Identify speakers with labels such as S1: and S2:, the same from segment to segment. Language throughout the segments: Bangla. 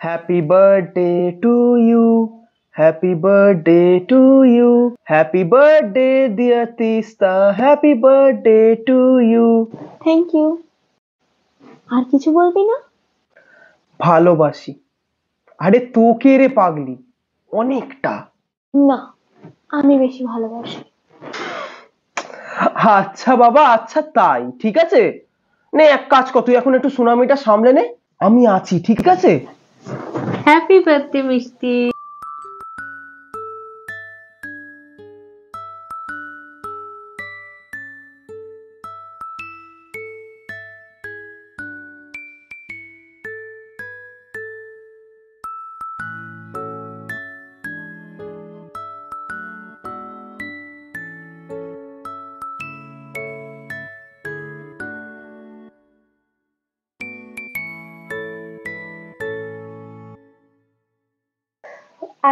S1: Happy birthday to you, happy birthday to you, happy birthday dear Tista, happy birthday to you.
S2: Thank you. আর কিছু বলবি না?
S1: ভালোবাসি। আরে তোকে রে পাগলি, অনেকটা।
S2: না, আমি বেশি ভালোবাসি।
S1: আচ্ছা বাবা, আচ্ছা তাই, ঠিক আছে। নে এক কাজ কর, তুই এখন একটু সুনামিটা সামলে নে, আমি আছি, ঠিক আছে?
S3: হ্যাপি বার্থডে মিষ্টি।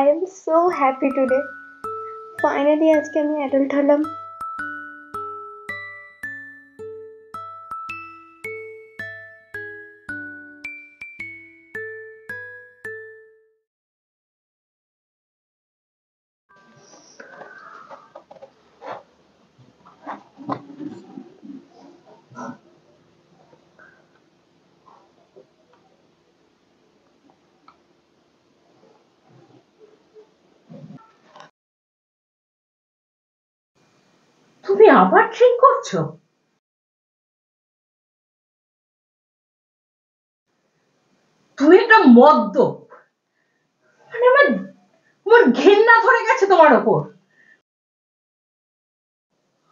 S2: I am so happy today. Finally আজকে আমি অ্যাডাল্ট হলাম।
S3: তুমি আবার ড্রিঙ্ক করছো? তুমি একটা মদ্যপ, মানে আমার ঘেন্না ধরে গেছে তোমার ওপর।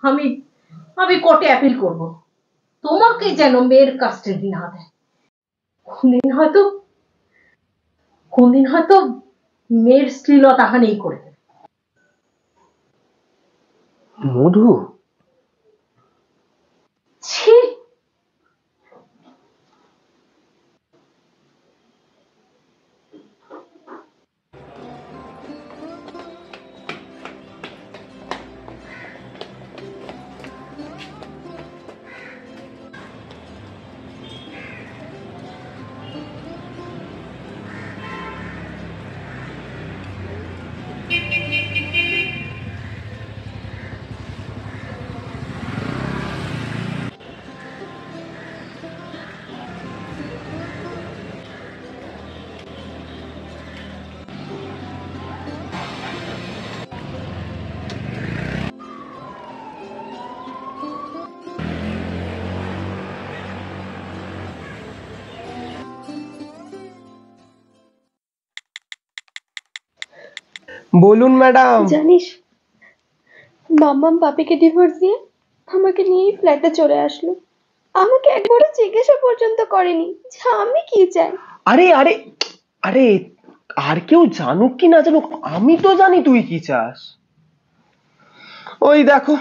S3: আমি আমি কোর্টে অ্যাপিল করব, তোমাকে যেন মেয়ের কাস্টাডি না দেয়। কোনদিন হয়তো মেয়ের শ্লীলতাহানি করে দেবে।
S1: মধু,
S3: ছি।
S1: বলুন ম্যাডাম।
S2: জানিস, মাম্মাম পাপিকে ডিভোর্স দিয়ে আমাকে নিয়েই ফ্ল্যাটে চলে আসলো। আমাকে একবারও জিজ্ঞাসা পর্যন্ত করেনি যে আমি কি চাই।
S1: আরে আরে আরে, আর কেউ জানুক কি না জানুক, আমি তো জানি তুই কি চাস। ওই দেখো,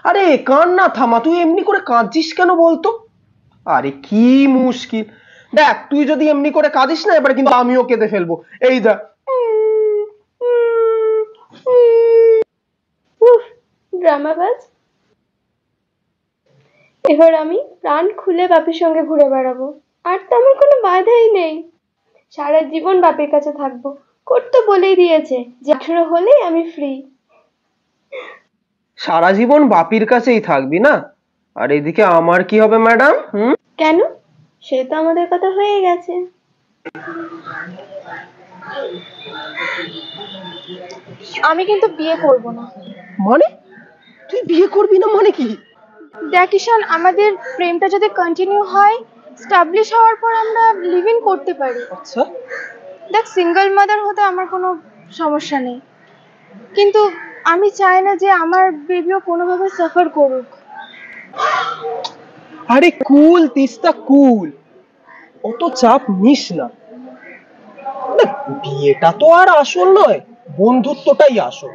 S1: আরে কান্না থামা, তুই এমনি করে কাঁদছিস কেন বলতো? আরে কি মুশকিল, দেখ তুই যদি এমনি করে কাঁদিস না, এবার কিন্তু আমিও কেঁদে ফেলবো। এই দেখ।
S2: উফ, ড্রামাবাজ। এবার আমি প্রাণ খুলে বাপের সঙ্গে ঘুরে বেড়াবো, আর তো আমার কোনো বাধাই নেই। সারা জীবন বাপের কাছে থাকবো। কোর্ট তো বলেই দিয়েছে যে 18 হলেই আমি ফ্রি।
S1: সারা জীবন বাপির কাছেই থাকবি না? আর এদিকে আমার কি হবে ম্যাডাম?
S2: কেন? সে তো আমাদের কথা হয়ে গেছে। আমি কিন্তু বিয়ে করব না।
S1: মানে তুই বিয়ে করবি না মানে কি?
S2: দেখ ঈশান, আমাদের প্রেমটা যদি কন্টিনিউ হয়, স্টাবলিশ হওয়ার পর আমরা লিভ ইন করতে পারি।
S1: আচ্ছা,
S2: দেখ, সিঙ্গেল মাদার হতে আমার কোনো সমস্যা নেই, কিন্তু আমি চাই না যে আমার বেবিও কোনোভাবে সাফার করুক।
S1: আরে কুল তিস্তা কুল, অত চাপ নিস না। দেখ, বিয়েটা তো আর আসল নয়, বন্ধুত্বটাই আসল।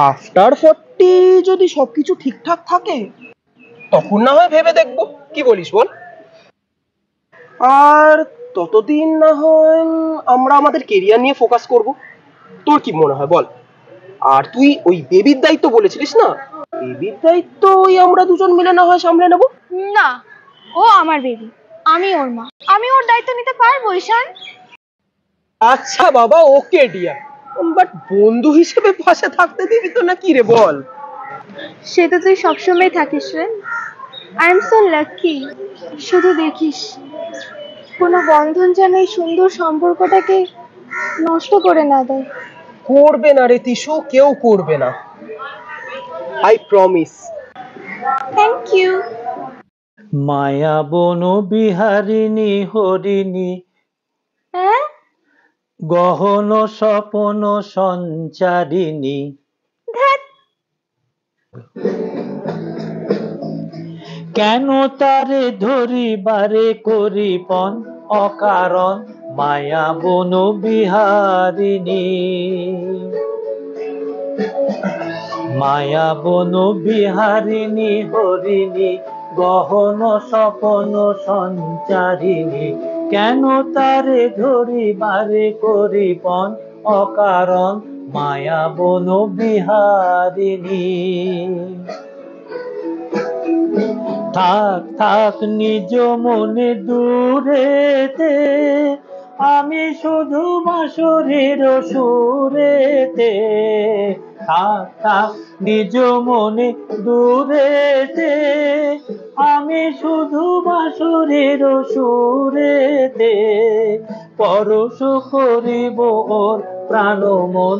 S1: আফটার 40 যদি সবকিছু ঠিকঠাক থাকে, তখন না হয় ভেবে দেখবো, কি বলিস বল? আর ততদিন না হয় আমরা আমাদের কেরিয়ার নিয়ে ফোকাস করব। তোর কি মনে হয় বল? আর তুই ওই বেবির দায়িত্ব বলেছিলিস না, বেবির দায়িত্ব ওই আমরা দুজন মিলে না হয় সামলে নেব।
S2: না, ও আমার বেবি, আমি ওর মা, আমি ওর দায়িত্ব নিতে পারবো ঈশান।
S1: আচ্ছা বাবা, ওকে ডিয়ার, বাট বন্ধু হিসেবে পাশে থাকতে দিবি তো না কি রে বল?
S2: সে তো তুই সবসময় থাকিস রে। I am so lucky. শুধু দেখিস কোনো বন্ধন যেন এই সুন্দর সম্পর্কটাকে নষ্ট করে না দেয়।
S1: করবে না রে তিশু, কেউ করবে না, আই প্রমিস।
S2: Thank you.
S4: মায়া বন বিহারিণী হরিণী
S2: হ্যাঁ,
S4: গহন স্বপন সঞ্চারিণী।
S2: ধ্যাৎ,
S4: কেন তারে ধরিবারে করিপন অকারণ মায়া বন বিহারিণী। মায়া বন বিহারিণী হরিণী গহন স্বপন সঞ্চারিণী। কেন তারে ধরিবারে করিপন অকারণ মায়া বন বিহারিণী। থাক থাক নিজ মনে দূরেতে, আমি শুধু বাঁশরীর সুরেতে। থাক থাক নিজ মনে দূরেতে, আমি শুধু বাঁশরীর সুরেতে। পরশ করিব ওর প্রাণ মন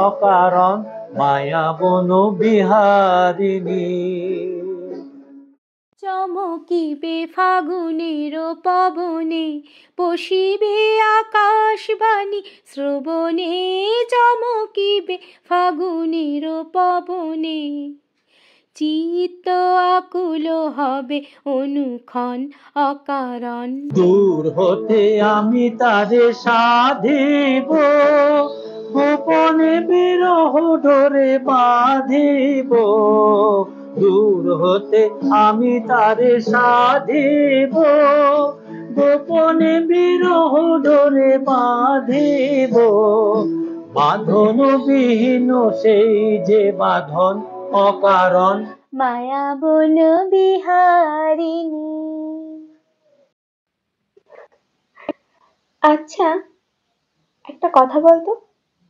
S4: অকারণ মায়া বন বিহারিণী।
S5: চমকিবে ফাগুনের পবনে, পশিবে আকাশবাণী শ্রবণে। চমকিবে ফাগুনের পবনে, চিত্ত আকুল হবে অনুক্ষণ অকারণ।
S4: দূর হতে আমি তারে সাধিব, গোপনে বিরহ ডোরে বাঁধিব। দূর হতে আমি তারে সাধিব, গোপনে বিরহ ডোরে বাঁধিব। বাঁধন বিহীন সেই যে বাঁধন অকারণ
S5: মায়া বন বিহারিণী।
S2: আচ্ছা একটা কথা বলতো,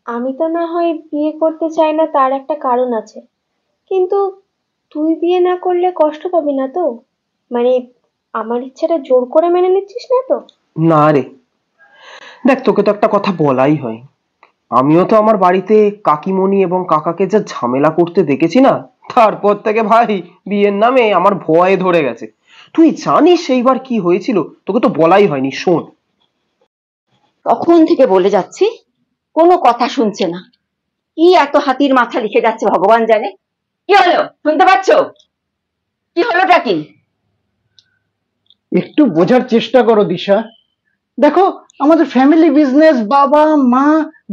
S2: আমি তো না হয় বিয়ে করতে চাই না, তার একটা কারণ আছে, কিন্তু তুই বিয়ে না করলে কষ্ট পাবি না তো? মানে আমার ইচ্ছাটা জোর করে মেনে নিচ্ছিস না তো?
S1: না রে, দেখ তোকে তো একটা কথা বলাই হয়, আমিও তো আমার বাড়িতে কাকিমণি এবং কাকাকে যা ঝামেলা করতে দেখেছি না, তারপর থেকে ভাই বিয়ের নামে আমার ভয় ধরে গেছে। তুই জানিস সেইবার কি হয়েছিল? তোকে তো বলাই হয়নি, শোন।
S6: তখন থেকে বলে যাচ্ছি, কোনো কথা শুনছে না। কি এত হাতির মাথা লিখে যাচ্ছে ভগবান জানে। কি হলো, শুনতে পাচ্ছ? কি হলোটা কি?
S7: একটু বোঝার চেষ্টা করো দিশা। দেখো, আমাদের ফ্যামিলি বিজনেস, বাবা মা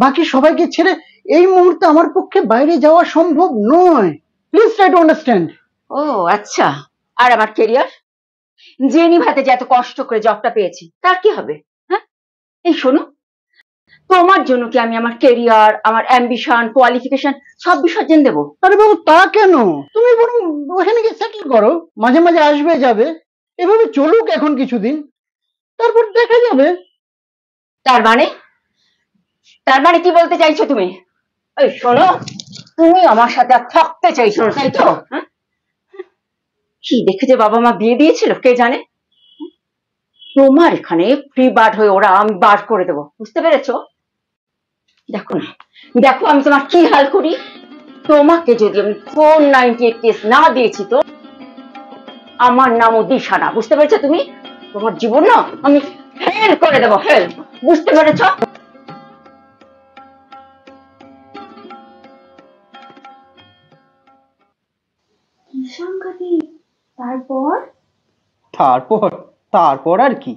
S7: বাকি সবাইকে ছেড়ে এই মুহূর্তে আমার পক্ষে বাইরে যাওয়া সম্ভব নয়। Please try to understand.
S6: ও আচ্ছা, আর আমার কেরিয়ার? জেনি ভাতে যে এত কষ্ট করে জবটা পেয়েছি, তার কি হবে? হ্যাঁ, এই শোনো, তোমার জন্য কি আমি আমার কেরিয়ার, আমার অ্যাম্বিশন, কোয়ালিফিকেশন সব বিসর্জন দেবো?
S7: আরে বাবু, তা কেন? তুমি বরং ওখানে গিয়ে সেটেল করো, মাঝে মাঝে আসবে যাবে, এভাবে চলুক এখন কিছুদিন, তারপর দেখা যাবে।
S6: তার মানে কি বলতে চাইছো তুমি? এই শোনো, তুমি আমার সাথে আর থাকতে চাইছো না, তাই তো? হ্যাঁ, কি দেখেছে বাবা মা বিয়ে দিয়েছিল কে জানে। তোমার এখানে ফ্রি বার্ড হয়ে ওরা আমি বার করে দেবো, বুঝতে পেরেছো? দেখো না, দেখো আমি তোমার কি হাল করি। তোমাকে যদি আমি 498 কেস না দিয়েছি তো আমার নামও দিশা না, বুঝতে পেরেছো তুমি? তোমার জীবন না আমি হেল করে দেবো, হেল, বুঝতে পেরেছো?
S2: কি সাংঘাতিক! তারপর?
S1: তারপর তারপর আর কি,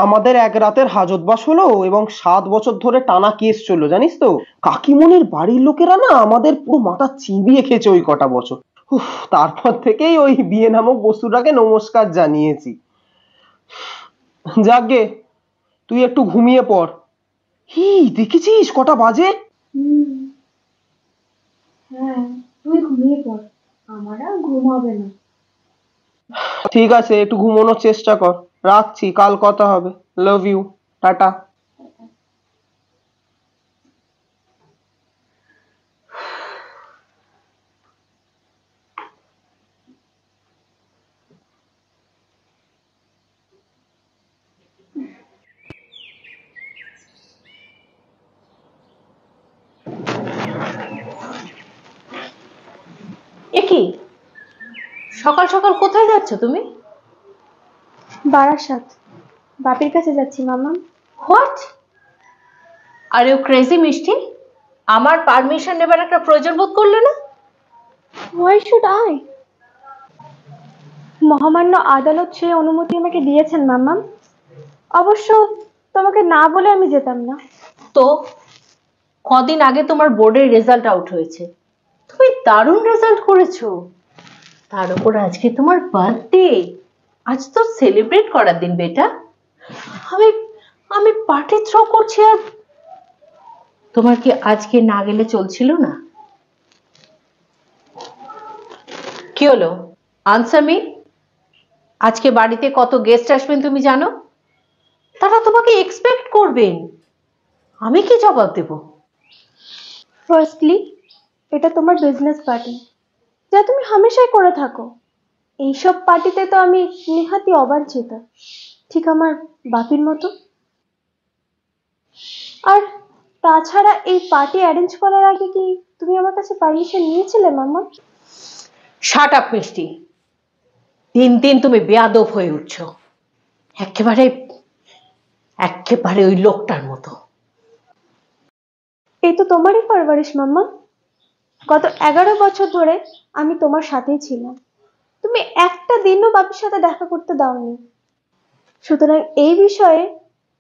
S1: আমাদের এক রাতের হাজতবাস হলো এবং 7 বছর ধরে টানা কেস চললো, জানিস তো? কাকিমণির বাড়ির লোকেরা না আমাদের পুরো মাথা চিবিয়ে খেয়েছে ওই কটা বছর। তারপর থেকেই ওই বিয়ে নামক বস্তুটাকে নমস্কার জানিয়েছি। যাকগে, তুই একটু ঘুমিয়ে পড়। হি, দেখেছিস কটা বাজে?
S2: হ্যাঁ, তুই ঘুমিয়ে পড়, আমার আর ঘুম হবে না।
S1: ঠিক আছে, একটু ঘুমানোর চেষ্টা কর। রাখছি, কাল কথা হবে। Love you, tata.
S3: এ কি, সকাল সকাল কোথায় যাচ্ছ তুমি?
S2: বারাসাত, বাপির কাছে যাচ্ছি মামা।
S3: হোয়াট, আর ইউ ক্রেজি মিষ্টি? আমার পারমিশন নেবার একটা প্রয়োজন বোধ করলে না?
S2: Why should I? মহামান্য আদালত সেই অনুমতি আমাকে দিয়েছেন মামা। অবশ্য তোমাকে না বলে আমি যেতাম না।
S3: তো কদিন আগে তোমার বোর্ডের রেজাল্ট আউট হয়েছে, তুমি দারুণ রেজাল্ট করেছো, তার উপর আজকে তোমার বার্থডে। আজ তো সেলিব্রেট করার দিন বেটা। আমি আমি পার্টি থ্রো করছি, আর তোমার কি আজকে না গেলে চলছিল না? কি হলো, আনসার মি। আজকে বাড়িতে কত গেস্ট আসবেন তুমি জানো? তারা তোমাকে এক্সপেক্ট করবেন, আমি কি জবাব দেব?
S2: ফার্স্টলি, এটা তোমার বিজনেস পার্টি, যা তুমি হামেশাই করে থাকো। এইসব পার্টিতে তো আমি নেহাতি অবাঞ্ছিত, ঠিক আমার বাপির মতো। আর তাছাড়া এই পার্টি অ্যারেঞ্জ করার আগে কি তুমি আমার কাছে পারমিশন নিয়েছিলে মামা?
S3: শাট আপ মিষ্টি, দিন দিন তুমি বেয়াদব হয়ে উঠছো, একেবারে একেবারে ওই লোকটার মতো।
S2: এই তো তোমারই পারভারিশ মাম্মা। গত 11 বছর ধরে আমি তোমার সাথেই ছিলাম, তুমি একটা দিনও বাপির সাথে দেখা করতে দাওনি। সুতরাং এই বিষয়ে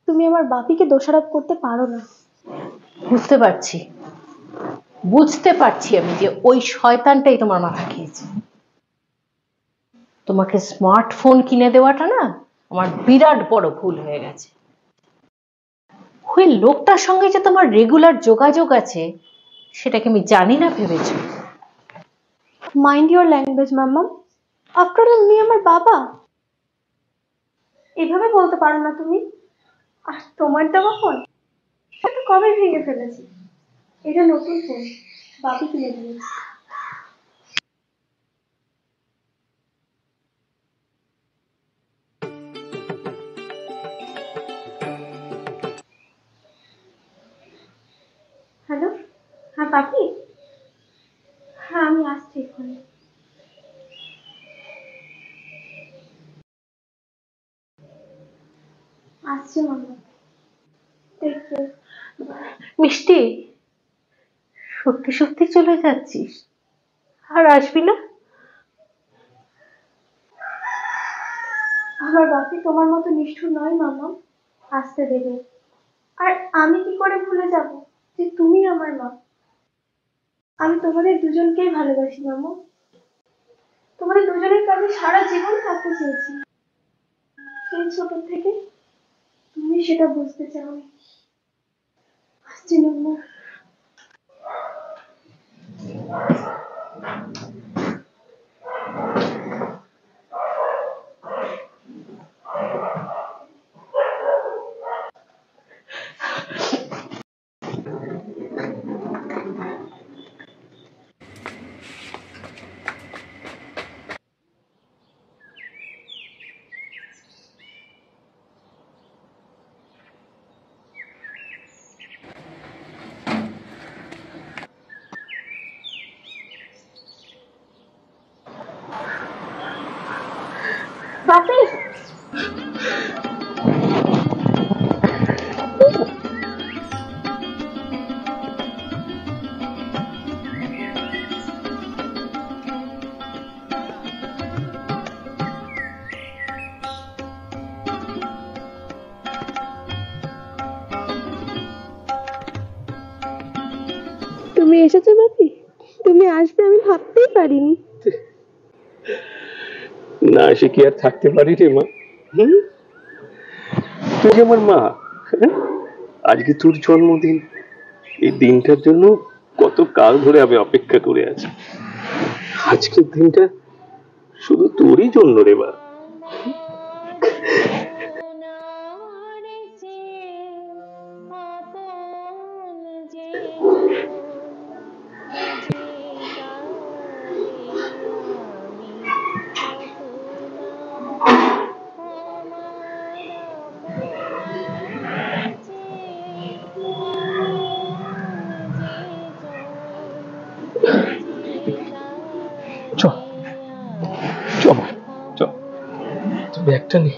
S2: তুমি আমার বাপিকে দোষারোপ করতে পারো না।
S3: বুঝতে পারছি, বুঝতে পারছি আমি যে ওই শয়তানটাই তোমার মাথা খেয়েছে। তোমাকে স্মার্টফোন কিনে দেওয়াটা না আমার বিরাট বড় ভুল হয়ে গেছে। ওই লোকটার সঙ্গে যে তোমার রেগুলার যোগাযোগ আছে সেটাকে আমি জানি না ভেবেছো।
S2: Mind your language mamma, after all উনি আমার বাবা। এভাবে বলতে পারো না তুমি। আর তোমার দেওয়া ফোন এটা কবে ভেঙে ফেলেছি, এটা নতুন ফোন, বাপি কিনে দিয়েছে। হ্যালো, হ্যাঁ বাপি, হ্যাঁ আমি আসছি এখানে। আসছি মাম্মা, টেক কেয়ার।
S3: মিষ্টি, সত্যি সত্যি চলে যাচ্ছিস আর আসবি না?
S2: আমার বাপি তোমার মতো নিষ্ঠুর নয় মামা, আসতে দেবে। আর আমি কি করে ভুলে যাব যে তুমি আমার মা। আমি তোমাদের দুজনকেই ভালোবাসি মামা, তোমাদের দুজনের কাছে সারা জীবন থাকতে চেয়েছি। সেই ছোট থেকে তুমি সেটা বুঝতে চাওনি। আসছি মামা। বাপি, তুমি এসেছো বাপি? তুমি আসবে আমি ভাবতেই পারিনি।
S8: না এসে কি আর থাকতে পারি রে মা? তুই যে আমার মা, আজকে তোর জন্মদিন, এই দিনটার জন্য কত কাল ধরে আমি অপেক্ষা করে আছি। আজকের দিনটা শুধু তোরই জন্য রে মা। একটা নেই।